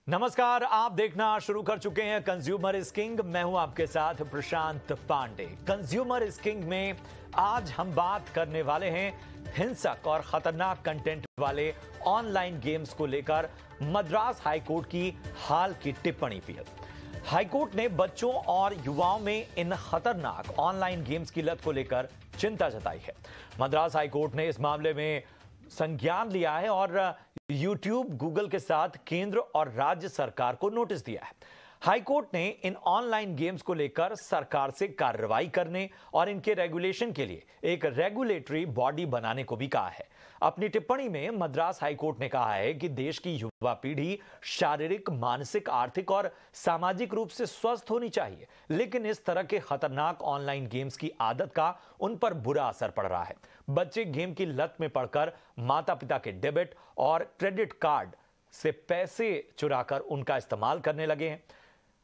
नमस्कार, आप देखना शुरू कर चुके हैं कंज्यूमर इज किंग। मैं हूं आपके साथ प्रशांत पांडे। कंज्यूमर इज किंग में आज हम बात करने वाले हैं हिंसक और खतरनाक कंटेंट वाले ऑनलाइन गेम्स को लेकर मद्रास हाईकोर्ट की हाल की टिप्पणी पर। हाईकोर्ट ने बच्चों और युवाओं में इन खतरनाक ऑनलाइन गेम्स की लत को लेकर चिंता जताई है। मद्रास हाईकोर्ट ने इस मामले में संज्ञान लिया है और यूट्यूब, गूगल के साथ केंद्र और राज्य सरकार को नोटिस दिया है। हाईकोर्ट ने इन ऑनलाइन गेम्स को लेकर सरकार से कार्रवाई करने और इनके रेगुलेशन के लिए एक रेगुलेटरी बॉडी बनाने को भी कहा है। अपनी टिप्पणी में मद्रास हाईकोर्ट ने कहा है कि देश की युवा पीढ़ी शारीरिक, मानसिक, आर्थिक और सामाजिक रूप से स्वस्थ होनी चाहिए, लेकिन इस तरह के खतरनाक ऑनलाइन गेम्स की आदत का उन पर बुरा असर पड़ रहा है। बच्चे गेम की लत में पड़कर माता पिता के डेबिट और क्रेडिट कार्ड से पैसे चुराकर उनका इस्तेमाल करने लगे हैं।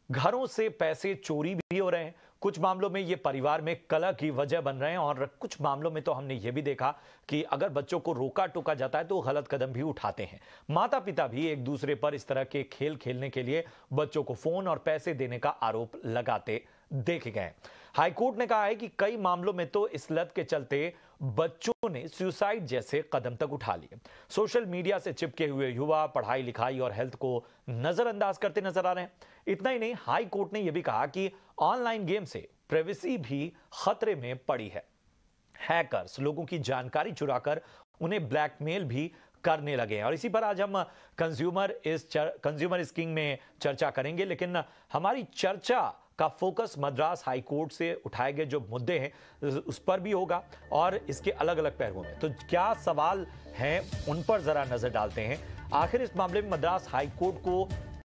घरों से पैसे चोरी भी हो रहे हैं। कुछ मामलों में ये परिवार में कलह की वजह बन रहे हैं और कुछ मामलों में तो हमने ये भी देखा कि अगर बच्चों को रोका टोका जाता है तो गलत कदम भी उठाते हैं। माता पिता भी एक दूसरे पर इस तरह के खेल खेलने के लिए बच्चों को फोन और पैसे देने का आरोप लगाते देखे गए। हाईकोर्ट ने कहा है कि कई मामलों में तो इस लत के चलते बच्चों ने सुसाइड जैसे कदम तक उठा लिए। सोशल मीडिया से चिपके हुए युवा पढ़ाई लिखाई और हेल्थ को नजरअंदाज करते नजर आ रहे हैं। इतना ही नहीं, हाई कोर्ट ने यह भी कहा कि ऑनलाइन गेम से प्राइवेसी भी खतरे में पड़ी है। हैकर्स लोगों की जानकारी चुराकर उन्हें ब्लैकमेल भी करने लगे हैं और इसी पर आज हम कंज्यूमर इज किंग में चर्चा करेंगे। लेकिन हमारी चर्चा का फोकस मद्रास हाईकोर्ट से उठाए गए जो मुद्दे हैं उस पर भी होगा और इसके अलग अलग पहलुओं में तो क्या सवाल हैं उन पर जरा नजर डालते हैं। आखिर इस मामले में मद्रास हाईकोर्ट को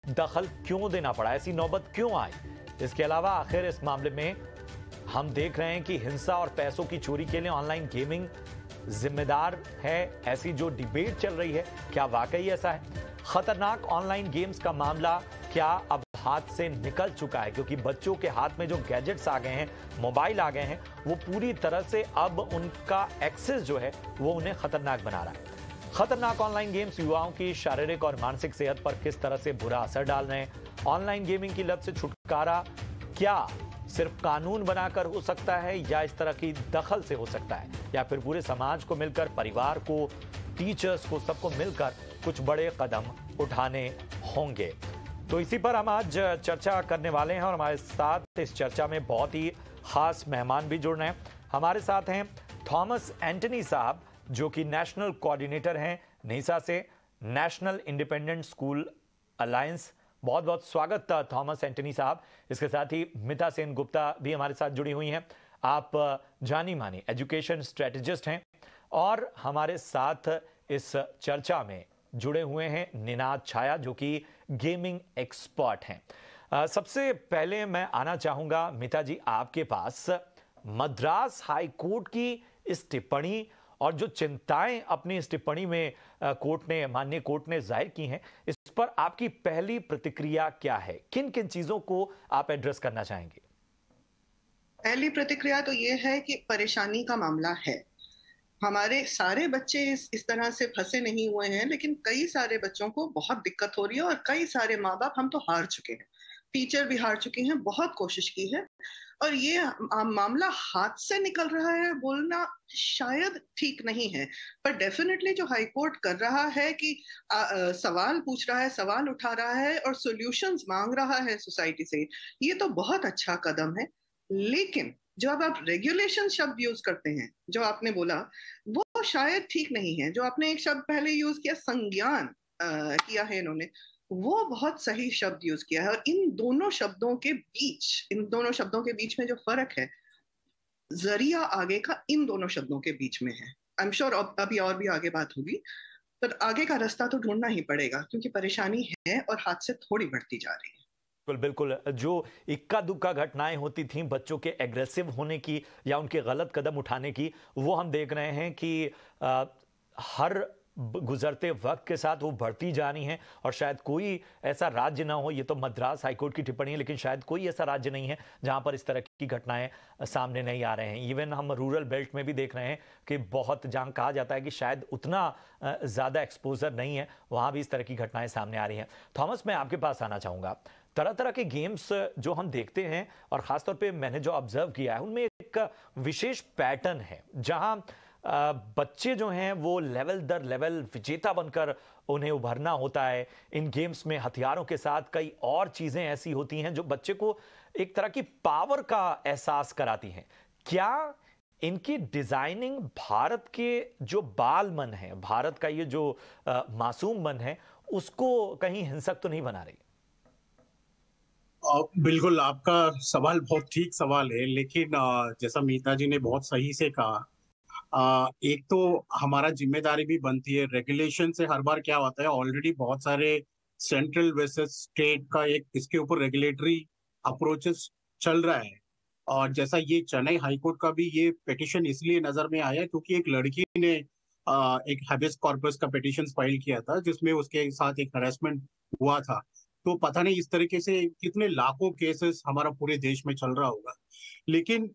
दखल क्यों देना पड़ा, ऐसी नौबत क्यों आई। इसके अलावा आखिर इस मामले में हम देख रहे हैं कि हिंसा और पैसों की चोरी के लिए ऑनलाइन गेमिंग जिम्मेदार है, ऐसी जो डिबेट चल रही है, क्या वाकई ऐसा है। खतरनाक ऑनलाइन गेम्स का मामला क्या अब हाथ से निकल चुका है, क्योंकि बच्चों के हाथ में जो गैजेट्स आ गए हैं, मोबाइल आ गए हैं, वो पूरी तरह से अब उनका एक्सेस जो है वो उन्हें खतरनाक बना रहा है। खतरनाक ऑनलाइन गेम्स युवाओं की शारीरिक और मानसिक सेहत पर किस तरह से बुरा असर डाल रहे हैं। ऑनलाइन गेमिंग की लत से छुटकारा क्या सिर्फ कानून बनाकर हो सकता है या इस तरह की दखल से हो सकता है, या फिर पूरे समाज को मिलकर, परिवार को, टीचर्स को, सबको मिलकर कुछ बड़े कदम उठाने होंगे। तो इसी पर हम आज चर्चा करने वाले हैं और हमारे साथ इस चर्चा में बहुत ही खास मेहमान भी जुड़ रहे हैं। हमारे साथ हैं थॉमस एंटनी साहब, जो कि नेशनल कोऑर्डिनेटर हैं नीसा से, नेशनल इंडिपेंडेंट स्कूल अलायंस। बहुत बहुत स्वागत थॉमस एंटनी साहब। इसके साथ ही मिता सेन गुप्ता भी हमारे साथ जुड़ी हुई हैं। आप जानी मानी एजुकेशन स्ट्रेटेजिस्ट हैं और हमारे साथ इस चर्चा में जुड़े हुए हैं निनाद छाया, जो कि गेमिंग एक्सपर्ट हैं। सबसे पहले मैं आना चाहूंगा मिता जी आपके पास। मद्रास हाईकोर्ट की इस टिप्पणी और जो चिंताएं अपनी इस टिप्पणी में माननीय कोर्ट ने जाहिर की हैं, इस पर आपकी पहली प्रतिक्रिया क्या है? किन किन चीजों को आप एड्रेस करना चाहेंगे? पहली प्रतिक्रिया तो ये है कि परेशानी का मामला है। हमारे सारे बच्चे इस तरह से फंसे नहीं हुए हैं, लेकिन कई सारे बच्चों को बहुत दिक्कत हो रही है और कई सारे माँ बाप, हम तो हार चुके हैं, टीचर भी हार चुके हैं, बहुत कोशिश की है और ये मामला हाथ से निकल रहा है बोलना शायद ठीक नहीं है। पर डेफिनेटली जो हाईकोर्ट कर रहा है कि सवाल पूछ रहा है, सवाल उठा रहा है और सॉल्यूशंस मांग रहा है सोसाइटी से, ये तो बहुत अच्छा कदम है। लेकिन जब आप रेगुलेशन शब्द यूज करते हैं, जो आपने बोला, वो शायद ठीक नहीं है। जो आपने एक शब्द पहले यूज किया, संज्ञान किया है इन्होंने, वो बहुत सही शब्द यूज किया है। और इन दोनों शब्दों के बीच में जो फर्क है, जरिया आगे का इन दोनों शब्दों के बीच में है। आई एम श्योर अभी और भी आगे बात होगी, पर आगे का रास्ता तो ढूंढना ही पड़ेगा, क्योंकि परेशानी है और हाथ से थोड़ी बढ़ती जा रही है। बिल्कुल, जो इक्का दुक्का घटनाएं होती थीं बच्चों के एग्रेसिव होने की या उनके गलत कदम उठाने की, वो हम देख रहे हैं कि हर गुजरते वक्त के साथ वो बढ़ती जानी है और शायद कोई ऐसा राज्य ना हो, ये तो मद्रास हाईकोर्ट की टिप्पणी है, लेकिन शायद कोई ऐसा राज्य नहीं है जहां पर इस तरह की घटनाएं सामने नहीं आ रहे हैं। इवन हम रूरल बेल्ट में भी देख रहे हैं कि बहुत, जहां कहा जाता है कि शायद उतना ज़्यादा एक्सपोजर नहीं है, वहां भी इस तरह की घटनाएं सामने आ रही हैं। थॉमस, मैं आपके पास आना चाहूँगा। तरह तरह के गेम्स जो हम देखते हैं और ख़ासतौर पे मैंने जो ऑब्जर्व किया है उनमें एक विशेष पैटर्न है जहां बच्चे जो हैं वो लेवल दर लेवल विजेता बनकर उन्हें उभरना होता है। इन गेम्स में हथियारों के साथ कई और चीज़ें ऐसी होती हैं जो बच्चे को एक तरह की पावर का एहसास कराती हैं। क्या इनकी डिज़ाइनिंग भारत के जो बाल मन है, भारत का ये जो मासूम मन है, उसको कहीं हिंसक तो नहीं बना रही? बिल्कुल, आपका सवाल बहुत ठीक सवाल है, लेकिन जैसा मीता जी ने बहुत सही से कहा, एक तो हमारा जिम्मेदारी भी बनती है। रेगुलेशन से हर बार क्या होता है, ऑलरेडी बहुत सारे सेंट्रल वर्सेस स्टेट का एक इसके ऊपर रेगुलेटरी अप्रोचेस चल रहा है। और जैसा ये चेन्नई हाईकोर्ट का भी ये पिटिशन इसलिए नजर में आया क्योंकि एक लड़की ने एक हैबियस कॉर्पस का पिटिशन फाइल किया था जिसमें उसके साथ एक हरेसमेंट हुआ था। तो पता नहीं इस तरीके से कितने लाखों केसेस हमारा पूरे देश में चल रहा होगा। लेकिन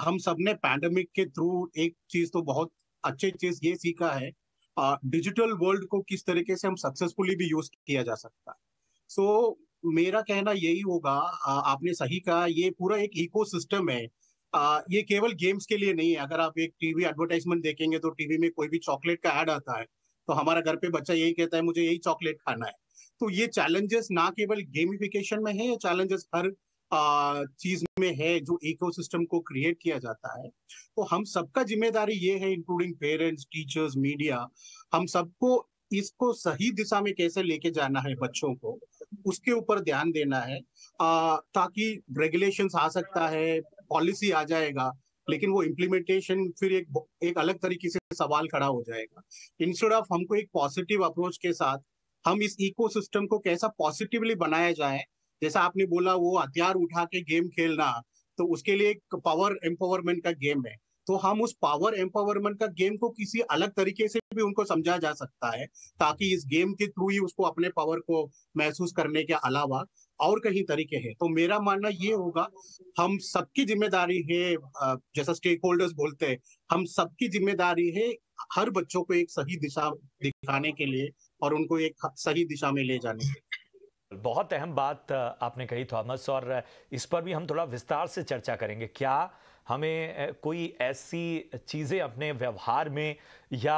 हम सबने पैंडेमिक के थ्रू एक चीज तो बहुत अच्छी चीज ये सीखा है, डिजिटल वर्ल्ड को किस तरीके से हम सक्सेसफुली भी यूज किया जा सकता है। सो मेरा कहना यही होगा, आपने सही कहा, ये पूरा एक इकोसिस्टम है। ये केवल गेम्स के लिए नहीं है। अगर आप एक टीवी एडवर्टाइजमेंट देखेंगे तो टीवी में कोई भी चॉकलेट का ऐड आता है तो हमारा घर पे बच्चा यही कहता है मुझे यही चॉकलेट खाना है। तो ये चैलेंजेस ना केवल गेमिफिकेशन में है, ये चैलेंजेस हर चीज में है जो इकोसिस्टम को क्रिएट किया जाता है। तो हम सबका जिम्मेदारी ये है, इंक्लूडिंग पेरेंट्स, टीचर्स, मीडिया, हम सबको इसको सही दिशा में कैसे लेके जाना है बच्चों को, उसके ऊपर ध्यान देना है। ताकि रेगुलेशंस आ सकता है, पॉलिसी आ जाएगा, लेकिन वो इम्प्लीमेंटेशन फिर एक अलग तरीके से सवाल खड़ा हो जाएगा। इंस्टेड ऑफ हमको एक पॉजिटिव अप्रोच के साथ हम इस इकोसिस्टम को कैसा पॉजिटिवली बनाया जाए। जैसा आपने बोला वो हथियार उठा के गेम खेलना, तो उसके लिए एक पावर एम्पावरमेंट का गेम है। तो हम उस पावर एम्पावरमेंट का गेम को किसी अलग तरीके से भी उनको समझा जा सकता है, ताकि इस गेम के थ्रू ही उसको अपने पावर को महसूस करने के अलावा और कहीं तरीके हैं। तो मेरा मानना ये होगा, हम सबकी जिम्मेदारी है, जैसा स्टेक होल्डर्स बोलते हैं, हम सबकी जिम्मेदारी है हर बच्चों को एक सही दिशा दिखाने के लिए और उनको एक सही दिशा में ले जाने के लिए। बहुत अहम बात आपने कही थॉमस, और इस पर भी हम थोड़ा विस्तार से चर्चा करेंगे। क्या हमें कोई ऐसी चीज़ें अपने व्यवहार में या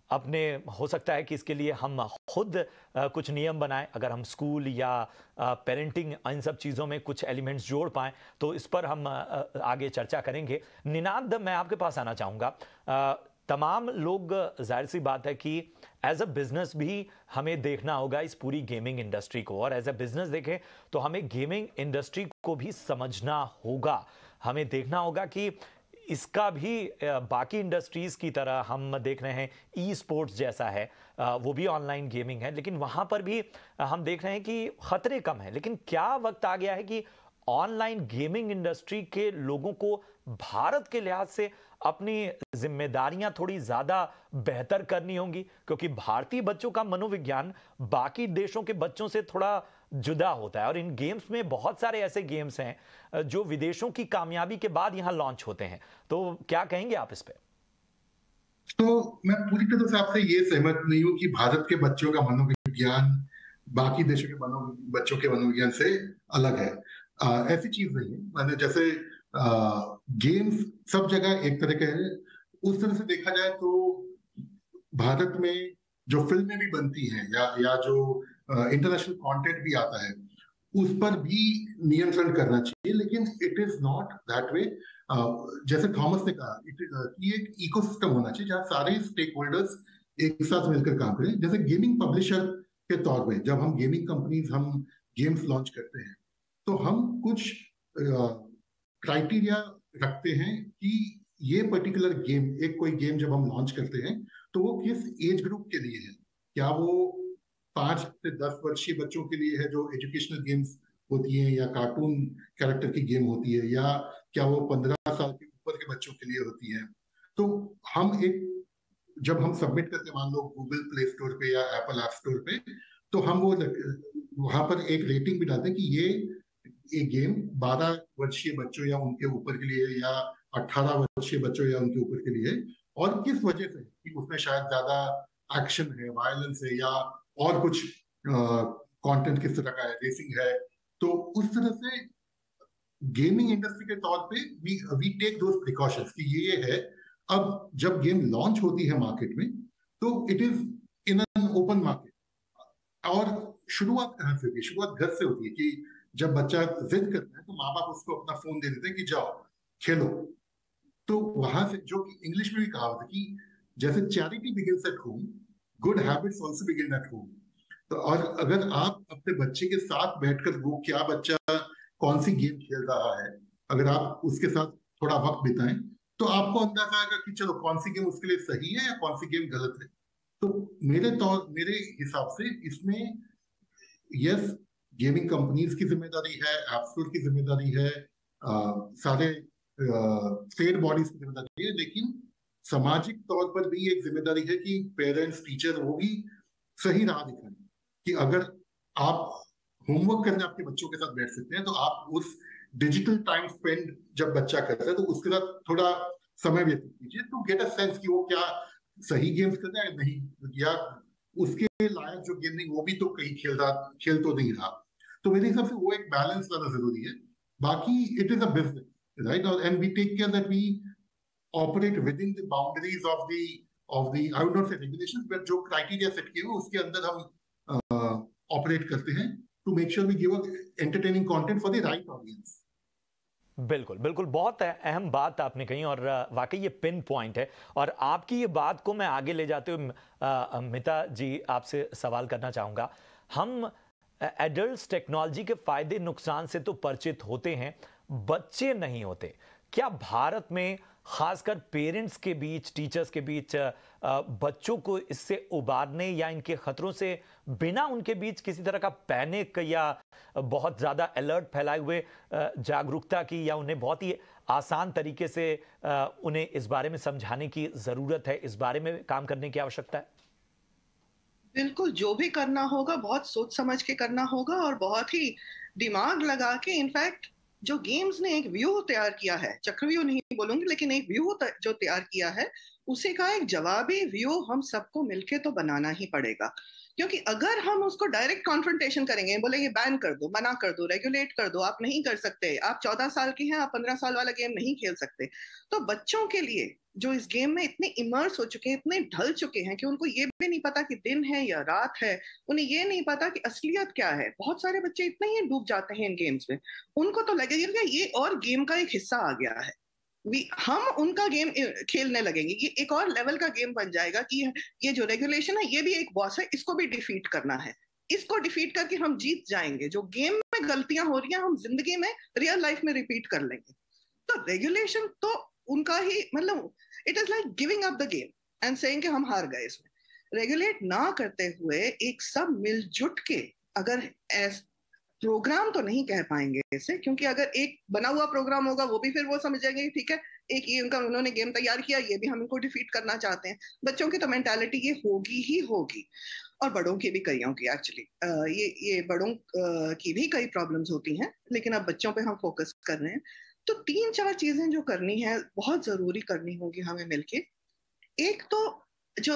अपने, हो सकता है कि इसके लिए हम खुद कुछ नियम बनाएं, अगर हम स्कूल या पेरेंटिंग इन सब चीज़ों में कुछ एलिमेंट्स जोड़ पाएं तो इस पर हम आगे चर्चा करेंगे। निनाद, मैं आपके पास आना चाहूँगा। तमाम लोग, जाहिर सी बात है कि एज अ बिजनेस भी हमें देखना होगा इस पूरी गेमिंग इंडस्ट्री को, और एज अ बिजनेस देखें तो हमें गेमिंग इंडस्ट्री को भी समझना होगा। हमें देखना होगा कि इसका भी बाकी इंडस्ट्रीज़ की तरह हम देख रहे हैं ई स्पोर्ट्स जैसा है, वो भी ऑनलाइन गेमिंग है, लेकिन वहाँ पर भी हम देख रहे हैं कि ख़तरे कम हैं। लेकिन क्या वक्त आ गया है कि ऑनलाइन गेमिंग इंडस्ट्री के लोगों को भारत के लिहाज से अपनी जिम्मेदारियां थोड़ी ज़्यादा बेहतर करनी होंगी, क्योंकि भारतीय बच्चों का मनोविज्ञान बाकी देशों के बच्चों से थोड़ा जुदा होता है, और इन गेम्स में बहुत सारे ऐसे गेम्स हैं जो विदेशों की कामयाबी के बाद यहां लॉन्च होते हैं। तो क्या कहेंगे आप इस पे? तो मैं पूरी तरह से आपसे ये सहमत नहीं हूं कि भारत के बच्चों का मनोविज्ञान बाकी देशों के बच्चों के मनोविज्ञान से अलग है। ऐसी चीज नहीं है। मैंने जैसे गेम्स सब जगह एक तरह के हैं, उस तरह से देखा जाए तो भारत में जो फिल्में भी बनती हैं या जो इंटरनेशनल कंटेंट भी आता है, उस पर भी नियंत्रण करना चाहिए, लेकिन it is not that way. जैसे थॉमस ने कहा कि एक इकोसिस्टम होना चाहिए जहां सारे स्टेक होल्डर्स एक साथ मिलकर काम करें। जैसे गेमिंग पब्लिशर के तौर पे जब हम गेमिंग कंपनीज हम गेम्स लॉन्च करते हैं तो हम कुछ क्राइटेरिया रखते हैं कि ये पर्टिकुलर गेम, एक कोई गेम जब हम लॉन्च करते हैं तो वो किस एज ग्रुप के लिए है। क्या वो 5 से 10 वर्षीय बच्चों के लिए है जो एजुकेशनल गेम्स होती हैं या कार्टून कैरेक्टर की गेम होती है, या क्या वो 15 साल के ऊपर के बच्चों के लिए होती है। तो हम एक जब हम सबमिट करते मान लो गूगल प्ले स्टोर पे या एप्पल ऐप स्टोर पे, तो हम वो वहां पर एक रेटिंग भी डालते हैं कि ये गेम 12 वर्षीय बच्चों या उनके ऊपर के लिए या 18 वर्षीय बच्चों या उनके ऊपर के लिए, और किस वजह से, कि उसमें शायद ज्यादा एक्शन है, वायलेंस है, या और कुछ कंटेंट किस तरह का है, रेसिंग है। तो उस तरह से गेमिंग इंडस्ट्री के तौर पे वी टेक दोस प्रिकॉशंस कि ये है। अब जब गेम लॉन्च होती है मार्केट में, तो it is in an open market. और शुरुआत कहाँ से होती है? शुरुआत घर से होती है कि जब बच्चा जिद करता है तो माँ बाप उसको अपना फोन दे देते हैं कि जाओ खेलो। तो वहां से, जो कि इंग्लिश में भी कहा होता है कि जैसे charity begins at home, good habits also begin at home. तो और अगर आप अपने बच्चे के साथ बैठकर, वो क्या बच्चा कौन सी गेम खेल रहा है, अगर आप उसके साथ थोड़ा वक्त बिताएं, तो आपको अंदाजा आएगा कि चलो कौन सी गेम उसके लिए सही है या कौन सी गेम गलत है। तो मेरे हिसाब से इसमें यस, गेमिंग कंपनीज की जिम्मेदारी है, ऐप स्टोर की जिम्मेदारी है, सारे स्टेट बॉडीज की जिम्मेदारी है, लेकिन सामाजिक तौर पर भी एक जिम्मेदारी है कि पेरेंट्स, टीचर, वो भी सही राह दिखाएं कि अगर आप होमवर्क करने आपके बच्चों के साथ बैठ सकते हैं, तो आप उस डिजिटल टाइम स्पेंड जब बच्चा करता है तो उसके साथ थोड़ा समय व्यतीत कीजिए, टू गेट अ सेंस कि वो क्या सही गेम्स करता है नहीं, या उसके लायक जो गेम नहीं वो भी तो कहीं खेल तो नहीं रहा। तो मेरे हिसाब से वो एक बैलेंस लाना जरूरी है। बाकी it is a business, right? And we take care that we operate within the boundaries of the I would not say regulations, but जो क्राइटेरिया सेट किए हुए उसके अंदर हम ऑपरेट करते हैं, to make sure we give entertaining content for the right audience. बिल्कुल बिल्कुल, बहुत अहम बात आपने कही और वाकई ये पिन पॉइंट है। और आपकी ये बात को मैं आगे ले जाते हुए मिता जी आपसे सवाल करना चाहूँगा। हम एडल्ट्स टेक्नोलॉजी के फायदे नुकसान से तो परिचित होते हैं, बच्चे नहीं होते। क्या भारत में खासकर पेरेंट्स के बीच, टीचर्स के बीच बच्चों को इससे उबारने या इनके खतरों से बिना उनके बीच किसी तरह का पैनिक या बहुत ज़्यादा अलर्ट फैलाए हुए जागरूकता की, या उन्हें बहुत ही आसान तरीके से उन्हें इस बारे में समझाने की ज़रूरत है, इस बारे में काम करने की आवश्यकता है? बिल्कुल, जो भी करना होगा बहुत सोच समझ के करना होगा और बहुत ही दिमाग लगा के। इनफैक्ट जो गेम्स ने एक व्यूह तैयार किया है, चक्रव्यूह नहीं बोलूंगी, लेकिन एक व्यूह जो तैयार किया है, उसे का एक जवाबी व्यूह हम सबको मिलके तो बनाना ही पड़ेगा। क्योंकि अगर हम उसको डायरेक्ट कॉन्फ्रंटेशन करेंगे, बोलेंगे बैन कर दो, मना कर दो, रेगुलेट कर दो, आप नहीं कर सकते, आप 14 साल की हैं, आप 15 साल वाला गेम नहीं खेल सकते, तो बच्चों के लिए जो इस गेम में इतने इमर्स हो चुके हैं, इतने ढल चुके हैं कि उनको ये भी नहीं पता कि दिन है या रात है, उन्हें ये नहीं पता कि असलियत क्या है। बहुत सारे बच्चे इतने ही डूब जाते हैं इन गेम्स में, उनको तो लगेगा ये और गेम का एक हिस्सा आ गया है, हम उनका गेम खेलने लगेंगे, ये एक और लेवल का गेम बन जाएगा कि ये जो रेगुलेशन है ये भी एक बॉस है, इसको भी डिफीट करना है, इसको डिफीट करके हम जीत जाएंगे। जो गेम में गलतियां हो रही हैं हम जिंदगी में, रियल लाइफ में रिपीट कर लेंगे। तो रेगुलेशन तो उनका ही, मतलब it is like giving up the game and saying कि हम हार गए इसमें। रेगुलेट ना करते हुए एक सब मिलजुट के, अगर प्रोग्राम तो नहीं कह पाएंगे इसे, क्योंकि अगर एक बना हुआ प्रोग्राम होगा वो भी फिर वो समझ जाएंगे ठीक है, एक ये उन्होंने गेम तैयार किया, ये भी हम इनको डिफीट करना चाहते हैं। बच्चों की तो मेंटालिटी ये होगी ही होगी, और बड़ों की भी, कईयों की एक्चुअली, ये बड़ों की भी कई प्रॉब्लम्स होती हैं, लेकिन अब बच्चों पे हम फोकस कर रहे हैं। तो 3-4 चीजें जो करनी है, बहुत जरूरी करनी होगी हमें मिलके। एक तो जो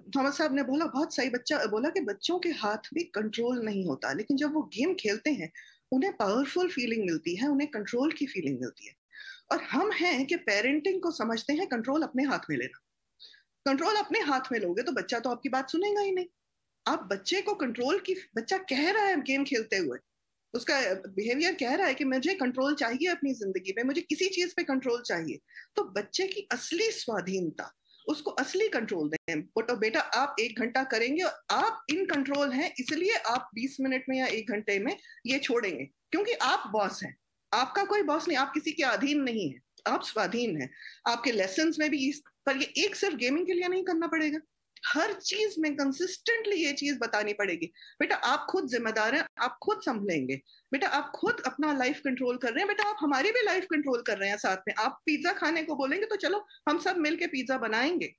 थॉमस साहब ने बोला, बहुत सही बच्चा बोला कि बच्चों के हाथ में कंट्रोल नहीं होता, लेकिन जब वो गेम खेलते हैं उन्हें पावरफुल फीलिंग मिलती है, उन्हें कंट्रोल की फीलिंग मिलती है। और हम हैं कि पेरेंटिंग को समझते हैं कंट्रोल अपने हाथ में लेना। कंट्रोल अपने हाथ में लोगे तो बच्चा तो आपकी बात सुनेगा ही नहीं। आप बच्चे को कंट्रोल की, बच्चा कह रहा है गेम खेलते हुए, उसका बिहेवियर कह रहा है कि मुझे कंट्रोल चाहिए अपनी जिंदगी में, मुझे किसी चीज पे कंट्रोल चाहिए, तो बच्चे की असली स्वाधीनता, उसको असली कंट्रोल दें। तो बेटा आप 1 घंटा करेंगे, आप इन कंट्रोल हैं, इसलिए आप 20 मिनट में या 1 घंटे में ये छोड़ेंगे, क्योंकि आप बॉस हैं, आपका कोई बॉस नहीं, आप किसी के अधीन नहीं है, आप स्वाधीन हैं। आपके लेसन्स में भी पर ये एक सिर्फ गेमिंग के लिए नहीं करना पड़ेगा, हर चीज में कंसिस्टेंटली ये चीज बतानी पड़ेगी। बेटा आप खुद जिम्मेदार हैं, आप खुद संभलेंगे, बेटा आप खुद अपना लाइफ कंट्रोल कर रहे हैं, बेटा आप हमारी भी लाइफ कंट्रोल कर रहे हैं साथ में। आप पिज्जा खाने को बोलेंगे तो चलो हम सब मिलके पिज्जा बनाएंगे।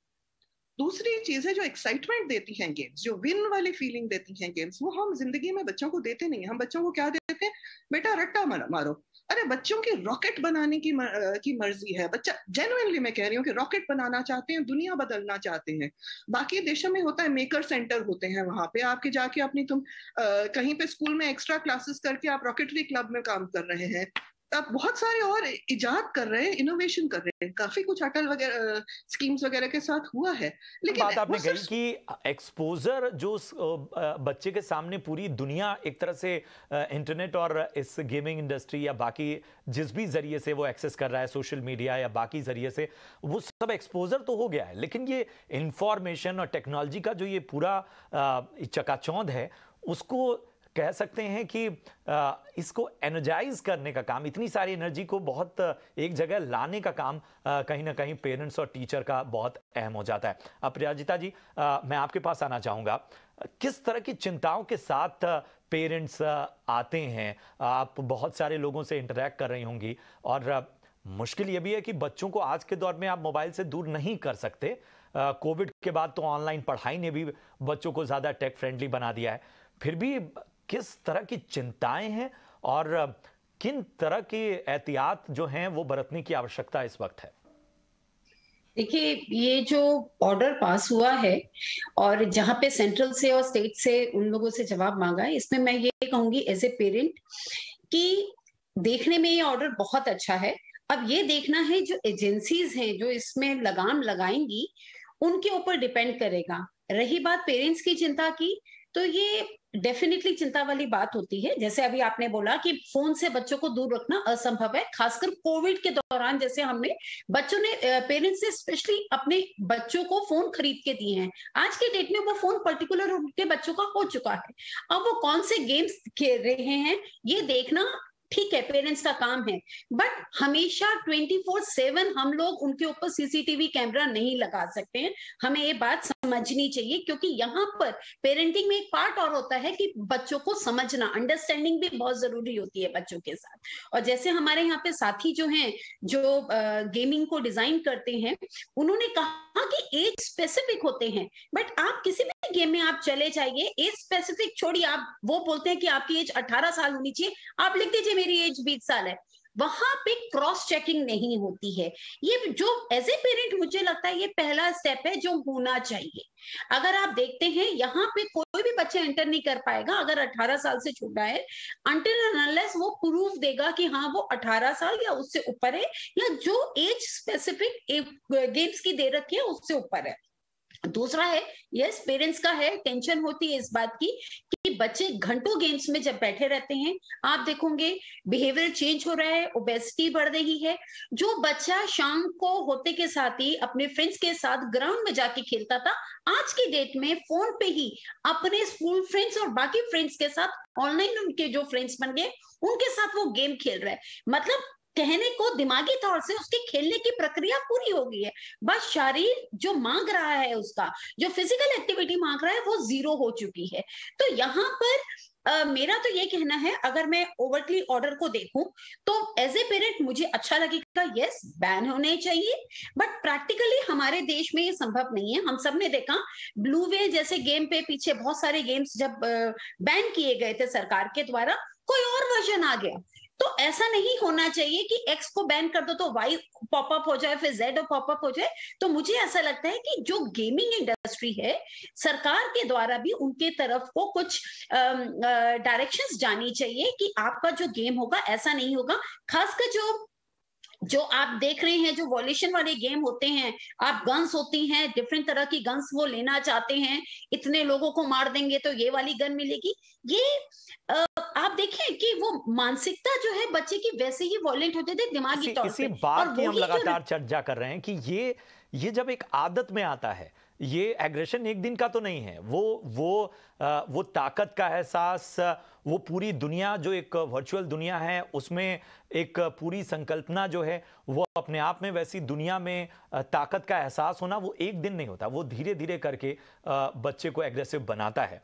दूसरी चीज है जो एक्साइटमेंट देती हैं गेम्स, जो विन वाली फीलिंग देती हैं गेम्स, वो हम जिंदगी में बच्चों को देते नहीं हैं। हम बच्चों को क्या देते हैं? बेटा रट्टा मारो। अरे बच्चों की रॉकेट बनाने की मर्जी है। बच्चा जेन्युइनली मैं कह रही हूँ कि रॉकेट बनाना चाहते हैं, दुनिया बदलना चाहते हैं। बाकी देशों में होता है मेकर सेंटर होते हैं, वहां पे आपके जाके अपनी तुम कहीं पे स्कूल में एक्स्ट्रा क्लासेस करके आप रॉकेटरी क्लब में काम कर रहे हैं। अब बहुत सारे और इजाद कर रहे हैं, इनोवेशन कर रहे हैं, काफी कुछ अटल वगैरह स्कीम्स वगैरह के साथ हुआ है। लेकिन बात आपने कही कि एक्सपोजर जो बच्चे के सामने पूरी दुनिया एक तरह से इंटरनेट और इस गेमिंग इंडस्ट्री या बाकी जिस भी जरिए से वो एक्सेस कर रहा है, सोशल मीडिया या बाकी जरिए से, वो सब एक्सपोजर तो हो गया है, लेकिन ये इंफॉर्मेशन और टेक्नोलॉजी का जो ये पूरा चकाचौंध है, उसको कह सकते हैं कि इसको एनर्जाइज करने का काम, इतनी सारी एनर्जी को बहुत एक जगह लाने का काम कहीं ना कहीं पेरेंट्स और टीचर का बहुत अहम हो जाता है। अब प्रियाजिता जी, मैं आपके पास आना चाहूँगा। किस तरह की चिंताओं के साथ पेरेंट्स आते हैं? आप बहुत सारे लोगों से इंटरेक्ट कर रही होंगी और मुश्किल ये भी है कि बच्चों को आज के दौर में आप मोबाइल से दूर नहीं कर सकते। कोविड के बाद तो ऑनलाइन पढ़ाई ने भी बच्चों को ज़्यादा टेक फ्रेंडली बना दिया है। फिर भी किस तरह की चिंताएं हैं और किन तरह की एहतियात जो हैं वो बरतने की आवश्यकता इस वक्त है? देखिए, ये जो ऑर्डर पास हुआ है और जहां पे सेंट्रल से और स्टेट से उन लोगों से जवाब मांगा है, इसमें मैं ये कहूंगी एज ए पेरेंट कि देखने में ये ऑर्डर बहुत अच्छा है। अब ये देखना है जो एजेंसीज हैं जो इसमें लगाम लगाएंगी, उनके ऊपर डिपेंड करेगा। रही बात पेरेंट्स की चिंता की, तो ये डेफिनेटली चिंता वाली बात होती है। जैसे अभी आपने बोला कि फोन से बच्चों को दूर रखना असंभव है, खासकर कोविड के दौरान। जैसे हमने बच्चों ने, पेरेंट्स ने स्पेशली अपने बच्चों को फोन खरीद के दिए हैं। आज के डेट में वो फोन पर्टिकुलर उनके बच्चों का हो चुका है। अब वो कौन से गेम्स खेल रहे हैं ये देखना ठीक है, पेरेंट्स का काम है, बट हमेशा 24/7 हम लोग उनके ऊपर सीसीटीवी कैमरा नहीं लगा सकते हैं। हमें ये बात समझनी चाहिए, क्योंकि यहाँ पर पेरेंटिंग में एक पार्ट और होता है कि बच्चों को समझना, अंडरस्टैंडिंग भी बहुत जरूरी होती है बच्चों के साथ। और जैसे हमारे यहाँ पे साथी जो हैं, जो गेमिंग को डिजाइन करते हैं, उन्होंने कहा कि एज स्पेसिफिक होते हैं, बट आप किसी भी गेम में आप चले जाइए, एज स्पेसिफिक छोड़िए। आप वो बोलते हैं कि आपकी एज 18 साल होनी चाहिए, आप लिख दीजिए मेरी एज 20 साल है। वहां पे क्रॉस चेकिंग नहीं होती है। ये जो एज ए पेरेंट मुझे लगता है ये पहला स्टेप है जो होना चाहिए। अगर आप देखते हैं यहाँ पे कोई भी बच्चा एंटर नहीं कर पाएगा अगर 18 साल से छोटा है, अनटिल एंड अनलेस वो प्रूफ देगा कि हाँ वो 18 साल या उससे ऊपर है, या जो एज स्पेसिफिक गेम्स की दे रखी है उससे ऊपर है। दूसरा है, यस पेरेंट्स का है, टेंशन होती है इस बात की कि बच्चे घंटों गेम्स में जब बैठे रहते हैं, आप देखोगे बिहेवियर चेंज हो रहा है, ओबेसिटी बढ़ रही है। जो बच्चा शाम को होते के साथ ही अपने फ्रेंड्स के साथ ग्राउंड में जाके खेलता था, आज की डेट में फोन पे ही अपने स्कूल फ्रेंड्स और बाकी फ्रेंड्स के साथ, ऑनलाइन उनके जो फ्रेंड्स बन गए उनके साथ वो गेम खेल रहा है। मतलब कहने को दिमागी तौर से उसके खेलने की प्रक्रिया पूरी हो गई है, बस शरीर जो मांग रहा है, उसका जो फिजिकल एक्टिविटी मांग रहा है वो जीरो हो चुकी है। तो यहाँ पर मेरा तो ये कहना है, अगर मैं ओवरटली ऑर्डर को देखूं तो एज ए पेरेंट मुझे अच्छा लगेगा, यस बैन होने चाहिए, बट प्रैक्टिकली हमारे देश में ये संभव नहीं है। हम सब ने देखा ब्लू व्हेल जैसे गेम पे पीछे बहुत सारे गेम्स जब बैन किए गए थे सरकार के द्वारा, कोई और वर्जन आ गया। तो ऐसा नहीं होना चाहिए कि एक्स को बैन कर दो तो वाई पॉपअप हो जाए, फिर जेड पॉपअप हो जाए। तो मुझे ऐसा लगता है कि जो गेमिंग इंडस्ट्री है, सरकार के द्वारा भी उनके तरफ को कुछ डायरेक्शंस जानी चाहिए कि आपका जो गेम होगा ऐसा नहीं होगा। खासकर जो आप देख रहे हैं, जो वॉल्यूशन वाले गेम होते हैं, आप गन्स होती हैं, डिफरेंट तरह की गन्स वो लेना चाहते हैं, इतने लोगों को मार देंगे तो ये वाली गन मिलेगी। ये आप देखें कि वो मानसिकता जो है बच्चे की वैसे ही वॉयलेंट होते थे दिमागी तौर पे। बात की हम लगातार चर्चा कर रहे हैं कि ये जब एक आदत में आता है, ये एग्रेशन एक दिन का तो नहीं है, वो ताकत का एहसास, वो पूरी दुनिया जो एक वर्चुअल दुनिया है उसमें एक पूरी संकल्पना जो है वो अपने आप में, वैसी दुनिया में ताकत का एहसास होना वो एक दिन नहीं होता, वो धीरे धीरे करके बच्चे को एग्रेसिव बनाता है।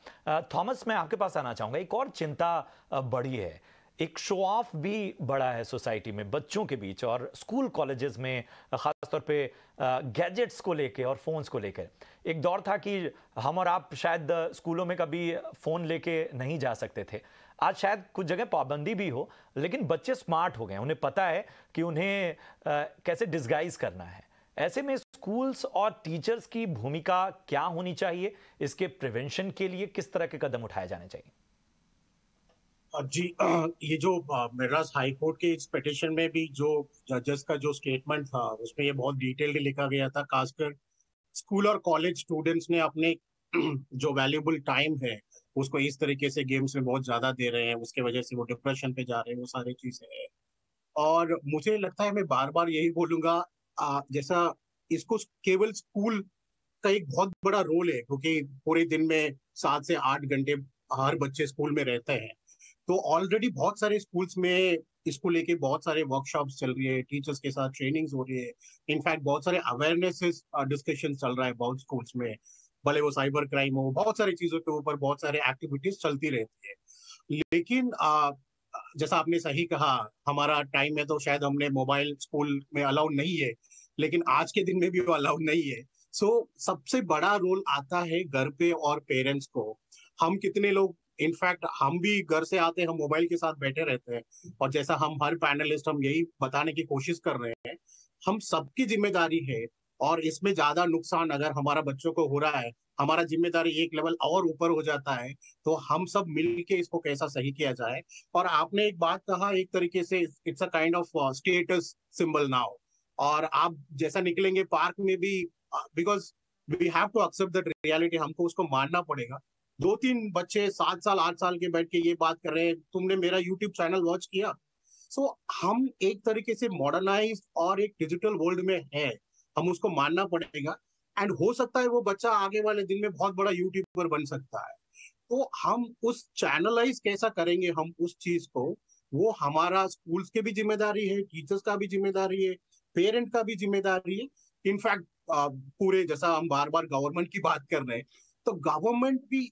थॉमस, मैं आपके पास आना चाहूँगा। एक और चिंता बढ़ी है, एक शो ऑफ भी बड़ा है सोसाइटी में बच्चों के बीच, और स्कूल कॉलेजेस में खासतौर पे गैजेट्स को लेके और फोन्स को लेकर। एक दौर था कि हम और आप शायद स्कूलों में कभी फोन लेके नहीं जा सकते थे। आज शायद कुछ जगह पाबंदी भी हो, लेकिन बच्चे स्मार्ट हो गए, उन्हें पता है कि उन्हें कैसे डिस्गाइज करना है। ऐसे में स्कूल्स और टीचर्स की भूमिका क्या होनी चाहिए? इसके प्रिवेंशन के लिए किस तरह के कदम उठाए जाने चाहिए? जी, ये जो मद्रास हाई कोर्ट के इस पिटिशन में भी जो जजेस का जो स्टेटमेंट था उसमें ये बहुत डिटेल्ड लिखा गया था। खासकर स्कूल और कॉलेज स्टूडेंट्स ने अपने जो वैल्यूबल टाइम है उसको इस तरीके से गेम्स में बहुत ज्यादा दे रहे हैं, उसके वजह से वो डिप्रेशन पे जा रहे हैं, वो सारी चीजें हैं। और मुझे लगता है, मैं बार बार यही बोलूंगा, जैसा इसको केवल स्कूल का एक बहुत बड़ा रोल है, क्योंकि पूरे दिन में 7 से 8 घंटे हर बच्चे स्कूल में रहते हैं। तो ऑलरेडी बहुत सारे स्कूल्स में इसको लेके बहुत सारे वर्कशॉप्स चल रही है, टीचर्स के साथ ट्रेनिंग्स हो रही है। इनफैक्ट बहुत सारे अवेयरनेस डिस्कशन चल रहा है बहुत स्कूल्स में, भले वो साइबर क्राइम हो, बहुत सारी चीजों के ऊपर बहुत सारे एक्टिविटीज चलती रहती है। लेकिन जैसा आपने सही कहा, हमारा टाइम में तो शायद हमने मोबाइल स्कूल में अलाउड नहीं है, लेकिन आज के दिन में भी वो अलाउड नहीं है। सो सबसे बड़ा रोल आता है घर पे और पेरेंट्स को। हम कितने लोग, इनफैक्ट हम भी घर से आते हैं, हम मोबाइल के साथ बैठे रहते हैं, और जैसा हम हर पैनलिस्ट हम यही बताने की कोशिश कर रहे हैं, हम सबकी जिम्मेदारी है। और इसमें ज्यादा नुकसान अगर हमारा बच्चों को हो रहा है, हमारा जिम्मेदारी एक लेवल और ऊपर हो जाता है, तो हम सब मिलके इसको कैसा सही किया जाए। और आपने एक बात कहा, एक तरीके से it's a kind of status symbol now. और आप जैसा निकलेंगे पार्क में भी, because we have to accept that reality, हमको उसको मानना पड़ेगा। 2-3 बच्चे 7 साल 8 साल के बैठ के ये बात कर रहे हैं, तुमने मेरा यूट्यूब चैनल वॉच किया। सो हम एक तरीके से मॉडर्नाइज और एक डिजिटल वर्ल्ड में है, हम उसको मानना पड़ेगा। एंड हो सकता है वो बच्चा आगे वाले दिन में बहुत बड़ा यूट्यूबर बन सकता है। तो हम उस चैनलाइज कैसा करेंगे हम उस चीज को, वो हमारा स्कूल्स की भी जिम्मेदारी है, टीचर्स का भी जिम्मेदारी है, पेरेंट का भी जिम्मेदारी है। इनफैक्ट पूरे, जैसा हम बार बार गवर्नमेंट की बात कर रहे हैं, तो गवर्नमेंट भी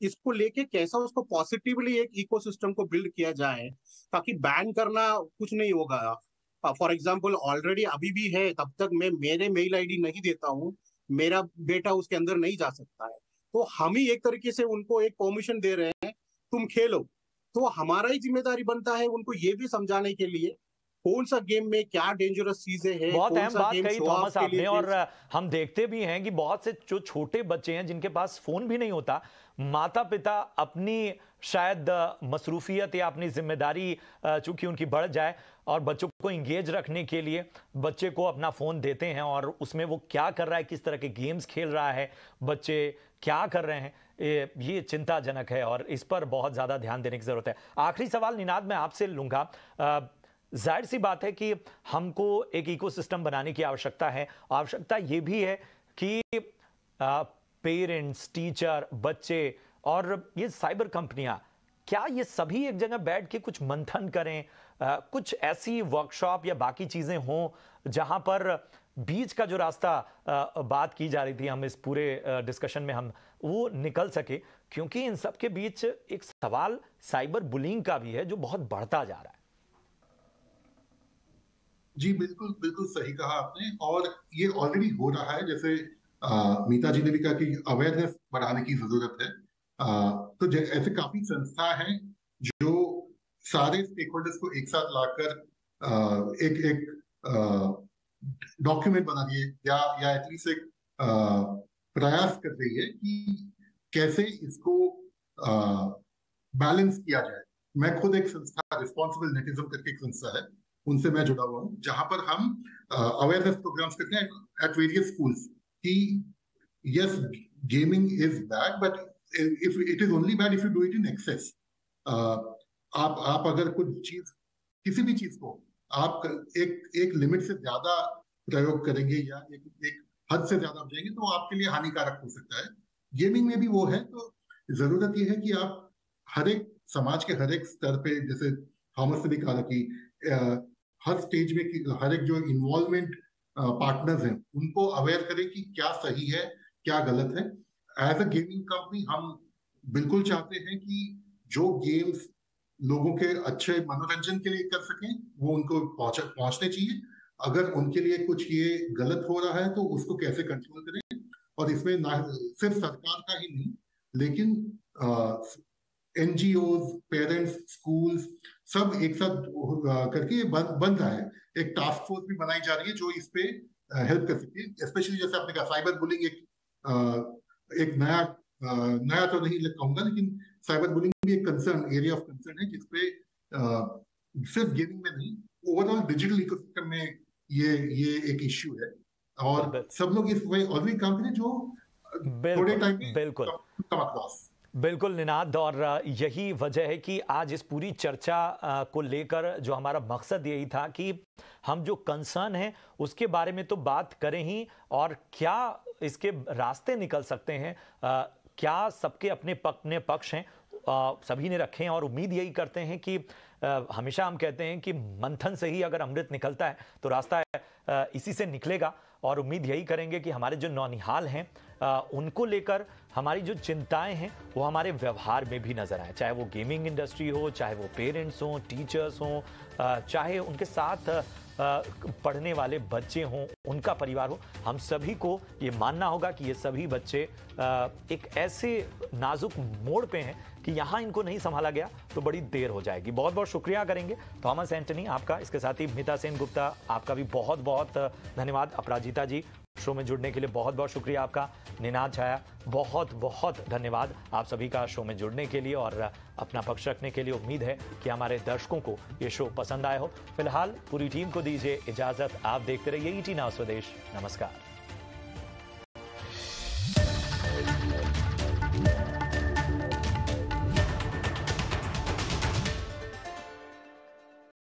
इसको लेके कैसा उसको पॉजिटिवली एक इकोसिस्टम को बिल्ड किया जाए, ताकि बैन करना कुछ नहीं होगा। फॉर एग्जाम्पल ऑलरेडी अभी भी है, तब तक मैं मेरे मेल आईडी नहीं देता हूँ, मेरा बेटा उसके अंदर नहीं जा सकता है। तो हम ही एक तरीके से उनको एक परमिशन दे रहे हैं, तुम खेलो। तो हमारा ही जिम्मेदारी बनता है उनको ये भी समझाने के लिए कौन सा गेम में क्या डेंजरस चीजें हैं। बहुत अहम बात कही थॉमस आपने, और हम देखते भी हैं कि बहुत से जो छोटे बच्चे हैं जिनके पास फोन भी नहीं होता, माता पिता अपनी शायद मसरूफियत या अपनी जिम्मेदारी चूंकि उनकी बढ़ जाए और बच्चों को इंगेज रखने के लिए बच्चे को अपना फोन देते हैं, और उसमें वो क्या कर रहा है, किस तरह के गेम्स खेल रहा है, बच्चे क्या कर रहे हैं, ये चिंताजनक है और इस पर बहुत ज्यादा ध्यान देने की जरूरत है। आखिरी सवाल निनाद मैं आपसे लूंगा। जाहिर सी बात है कि हमको एक इकोसिस्टम बनाने की आवश्यकता है। आवश्यकता ये भी है कि पेरेंट्स, टीचर, बच्चे और ये साइबर कंपनियां, क्या ये सभी एक जगह बैठ के कुछ मंथन करें, कुछ ऐसी वर्कशॉप या बाकी चीजें हों जहां पर बीच का जो रास्ता बात की जा रही थी हम इस पूरे डिस्कशन में, हम वो निकल सके, क्योंकि इन सब के बीच एक सवाल साइबर बुलिंग का भी है जो बहुत बढ़ता जा रहा है। जी बिल्कुल बिल्कुल सही कहा आपने, और ये ऑलरेडी हो रहा है। जैसे मीता जी ने भी कहा कि अवेयरनेस बढ़ाने की जरूरत है। तो ऐसे काफी संस्था हैं जो सारे स्टेक होल्डर्स को एक साथ लाकर एक डॉक्यूमेंट बना रही है, या एटलीस्ट एक प्रयास कर रही है कि कैसे इसको बैलेंस किया जाए। मैं खुद एक संस्था, रिस्पॉन्सिबल नेटिज्म करके एक संस्था है, उनसे मैं जुड़ा हुआ हूँ, जहां पर हम अवेयरनेस प्रोग्राम्स करते हैं एट वेरियस स्कूल्स कि yes, gaming is bad, but if it is only bad if you do it in excess. आप अगर कुछ चीज, किसी भी चीज को आप एक लिमिट से ज्यादा प्रयोग करेंगे या एक हद से ज्यादा जाएंगे तो आपके लिए हानिकारक हो सकता है। गेमिंग में भी वो है। तो जरूरत यह है कि आप हर एक समाज के हर एक स्तर पे, जैसे थॉमस ने भी कहा कि हर स्टेज में हर एक जो इन्वॉल्वमेंट पार्टनर्स हैं उनको अवेयर करें कि क्या सही है क्या गलत है। एज अ गेमिंग कंपनी हम बिल्कुल चाहते हैं कि जो गेम्स लोगों के अच्छे मनोरंजन के लिए कर सकें, वो उनको पहुंचने चाहिए। अगर उनके लिए कुछ ये गलत हो रहा है तो उसको कैसे कंट्रोल करें, और इसमें ना सिर्फ सरकार का ही नहीं, लेकिन NGOs, पेरेंट्स, स्कूल्स सब एक साथ करके ये बन रहा है। एक टास्क फोर्स भी बनाई जा रही है जो इस पे हेल्प कर सकती है। स्पेशली जैसे आपने कहा, साइबर बुलिंग एक नया तो नहीं कहूंगा, लेकिन साइबर बुलिंग भी एक एरिया ऑफ कंसर्न है, जिसपे सिर्फ गेमिंग में नहीं, ओवरऑल डिजिटल इकोसिस्टम में ये एक इश्यू है। और सब लोग इस वे ऑलरेडी काम करें जो थोड़े टाइम में बिल्कुल बिल्कुल निनाद, और यही वजह है कि आज इस पूरी चर्चा को लेकर जो हमारा मकसद यही था कि हम जो कंसर्न है उसके बारे में तो बात करें ही, और क्या इसके रास्ते निकल सकते हैं, क्या सबके अपने पक्ष हैं, सभी ने रखे हैं। और उम्मीद यही करते हैं कि हमेशा हम कहते हैं कि मंथन से ही अगर अमृत निकलता है तो रास्ता इसी से निकलेगा। और उम्मीद यही करेंगे कि हमारे जो नौनिहाल हैं उनको लेकर हमारी जो चिंताएं हैं वो हमारे व्यवहार में भी नजर आए, चाहे वो गेमिंग इंडस्ट्री हो, चाहे वो पेरेंट्स हों, टीचर्स हों, चाहे उनके साथ पढ़ने वाले बच्चे हों, उनका परिवार हो। हम सभी को ये मानना होगा कि ये सभी बच्चे एक ऐसे नाजुक मोड़ पे हैं कि यहाँ इनको नहीं संभाला गया तो बड़ी देर हो जाएगी। बहुत बहुत शुक्रिया करेंगे थॉमस एंटनी आपका, इसके साथ ही मिता सेन गुप्ता आपका भी बहुत बहुत धन्यवाद। अपराजिता जी, शो में जुड़ने के लिए बहुत बहुत शुक्रिया आपका। निनाद छाया, बहुत बहुत धन्यवाद आप सभी का शो में जुड़ने के लिए और अपना पक्ष रखने के लिए। उम्मीद है कि हमारे दर्शकों को ये शो पसंद आया हो। फिलहाल पूरी टीम को दीजिए इजाजत, आप देखते रहिए ET नाउ स्वदेश। नमस्कार।